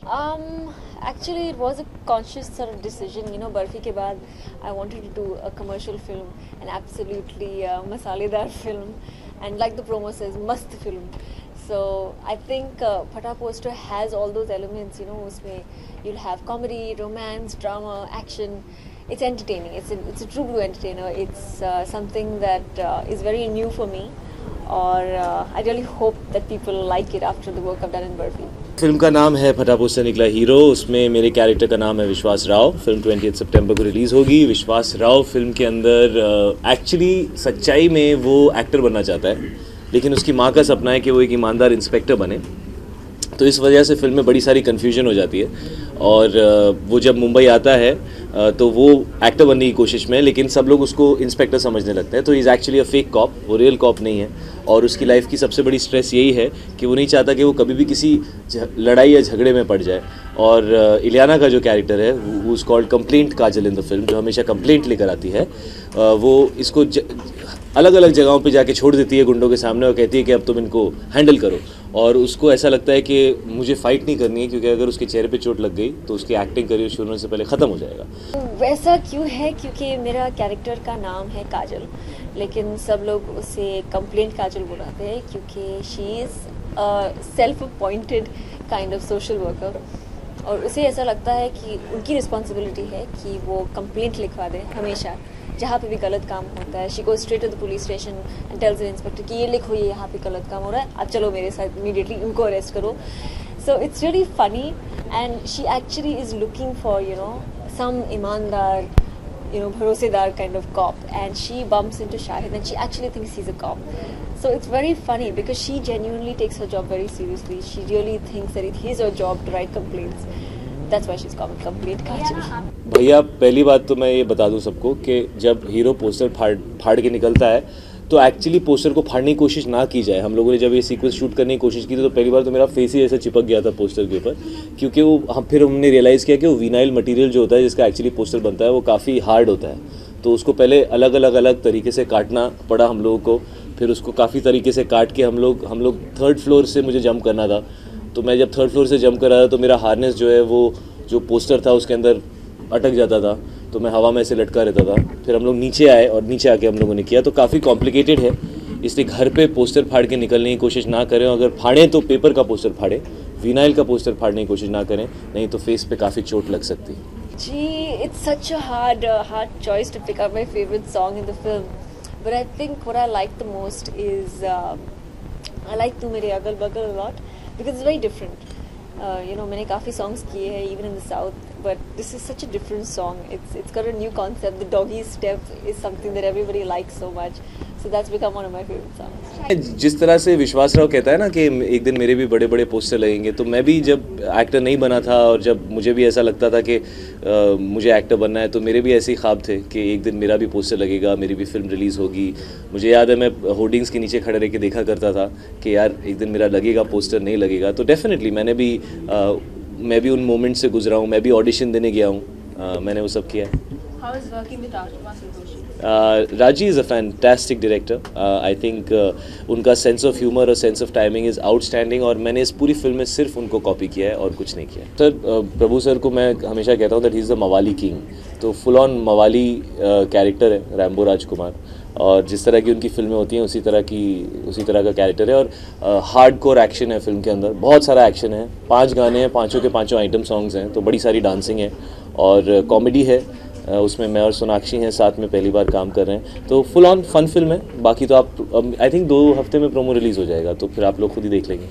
Actually, it was a conscious sort of decision. Barfi ke baad, I wanted to do a commercial film, an absolutely masaledar film, and like the promo says, mast film. So I think Phata poster has all those elements. Usme you'll have comedy, romance, drama, action. It's entertaining. It's a true blue entertainer. It's something that is very new for me, or I really hope that people like it after the work I've done in Barfi. Film का नाम है फटा poster निकला hero. उसमें मेरे character का नाम है विश्वास राव। फिल्म 20 सितंबर को रिलीज़ होगी। विश्वास राव फिल्म के अंदर एक्चुअली सच्चाई में वो एक्टर बनना चाहता है, लेकिन उसकी माँ का सपना है कि वो एक ईमानदार इंस्पेक्टर बने। तो इस वजह से फिल्म में बड़ी सारी कन्फ्यूजन हो जाती है और वो जब मुंबई आता है तो वो एक्टर बनने की कोशिश में है, लेकिन सब लोग उसको इंस्पेक्टर समझने लगते हैं। तो is actually a fake cop, वो रियल कॉप नहीं है। और उसकी लाइफ की सबसे बड़ी स्ट्रेस यही है कि वो नहीं चाहता कि वो कभी भी किसी लड़ाई या झगड़े में पड़ जाए। और इलियाना का जो कैरेक्टर है वो is called complaint Kajal in the film, जो हमेशा कंप्लेंट लेकर आती है। वो इसको अलग अलग जगहों पे जाके छोड़ देती है गुंडों के सामने और कहती है कि अब तुम इनको हैंडल करो। और उसको ऐसा लगता है कि मुझे फ़ाइट नहीं करनी है, क्योंकि अगर उसके चेहरे पे चोट लग गई तो उसकी एक्टिंग करियर शुरू होने से पहले ख़त्म हो जाएगा। वैसा क्यों है? क्योंकि मेरा कैरेक्टर का नाम है काजल, लेकिन सब लोग उसे कंप्लेंट काजल बुलाते हैं, क्योंकि she is self appointed kind of social worker. और उसे ऐसा लगता है कि उनकी रिस्पॉन्सिबिलिटी है कि वो कंप्लेंट लिखवा दें हमेशा, जहाँ पे भी गलत काम होता है। She goes straight to the police station and tells the inspector कि ये लिखो, ये यहाँ पे गलत काम हो रहा है, अब चलो मेरे साथ इमीडिएटली इनको अरेस्ट करो। So it's really funny and she actually is looking for some ईमानदार, भरोसेदार kind of cop, and she bumps into Shahid and she actually thinks he's a cop. So it's very funny because she genuinely takes her job very seriously. She really thinks that it is her job to write complaints. That's why she's called Complaint Kajal. भैया पहली बात तो मैं ये बता दूं सबको कि जब हीरो पोस्टर फाड़ के निकलता है तो एक्चुअली पोस्टर को फाड़ने की कोशिश ना की जाए। हम लोगों ने जब ये सीक्वेंस शूट करने की कोशिश की थी तो पहली बार तो मेरा फेस ही ऐसा चिपक गया था पोस्टर के ऊपर, क्योंकि वो फिर हमने रियलाइज़ किया कि वो विनाइल मटेरियल जो होता है जिसका एक्चुअली पोस्टर बनता है वो काफ़ी हार्ड होता है। तो उसको पहले अलग अलग तरीके से काटना पड़ा हम लोगों को। फिर उसको काफ़ी तरीके से काट के हम लोग 3rd फ्लोर से मुझे जंप करना था। तो मैं जब 3rd फ्लोर से जंप कर रहा था तो मेरा हार्नेस जो है वो जो पोस्टर था उसके अंदर अटक जाता था, तो मैं हवा में ऐसे लटका रहता था। फिर हम लोग नीचे आए और नीचे आके हम लोगों ने किया। तो काफ़ी कॉम्प्लिकेटेड है, इसलिए घर पे पोस्टर फाड़ के निकलने की कोशिश ना करें। अगर फाड़ें तो पेपर का पोस्टर फाड़ें, विनाइल का पोस्टर फाड़ने की कोशिश ना करें, नहीं तो फेस पे काफ़ी चोट लग सकती है। Gee, it's such a hard choice to pick out my favorite song in the film. But I think what I like the most is I like Tu Mere Agal Bagal a lot because it's very different. मैंने काफ़ी songs किए हैं even in the south, but this is such a different song. It's got a new concept. The doggy step is something that everybody likes so much. So that's become one of my favorite songs. जिस तरह से विश्वास राव कहता है ना कि एक दिन मेरे भी बड़े बड़े पोस्टर लगेंगे, तो मैं भी जब एक्टर नहीं बना था और जब मुझे भी ऐसा लगता था कि मुझे एक्टर बनना है, तो मेरे भी ऐसे ही ख्वाब थे कि एक दिन मेरा भी पोस्टर लगेगा, मेरी भी फिल्म रिलीज़ होगी। मुझे याद है मैं होर्डिंग्स के नीचे खड़े रह के देखा करता था कि यार एक दिन मेरा लगेगा पोस्टर, नहीं लगेगा। तो डेफिनेटली मैं भी उन मोमेंट से गुजरा हूँ, मैं भी ऑडिशन देने गया हूँ, मैंने वो सब किया है। How is working with Rajkumar Santoshi? Raji is a fantastic director. I think उनका सेंस ऑफ ह्यूमर और sense of timing is outstanding, और मैंने इस पूरी फिल्म में सिर्फ उनको कॉपी किया है और कुछ नहीं किया है। सर प्रभु सर को मैं हमेशा कहता हूँ दैट ही इज़ द मवाली किंग। तो फुल ऑन मवाली कैरेक्टर है रैम्बो राजकुमार, और जिस तरह की उनकी फिल्में होती हैं उसी तरह का कैरेक्टर है। और हार्ड कोर एक्शन है फिल्म के अंदर, बहुत सारा एक्शन है, 5 गाने हैं, 5 के 5 आइटम सॉन्ग्स हैं, तो बड़ी सारी डांसिंग है और कॉमेडी है। उसमें मैं और सोनाक्षी हैं साथ में, पहली बार काम कर रहे हैं, तो फुल ऑन फन फिल्म है। बाकी तो आप आई थिंक 2 हफ्ते में प्रोमो रिलीज़ हो जाएगा, तो फिर आप लोग खुद ही देख लेंगे।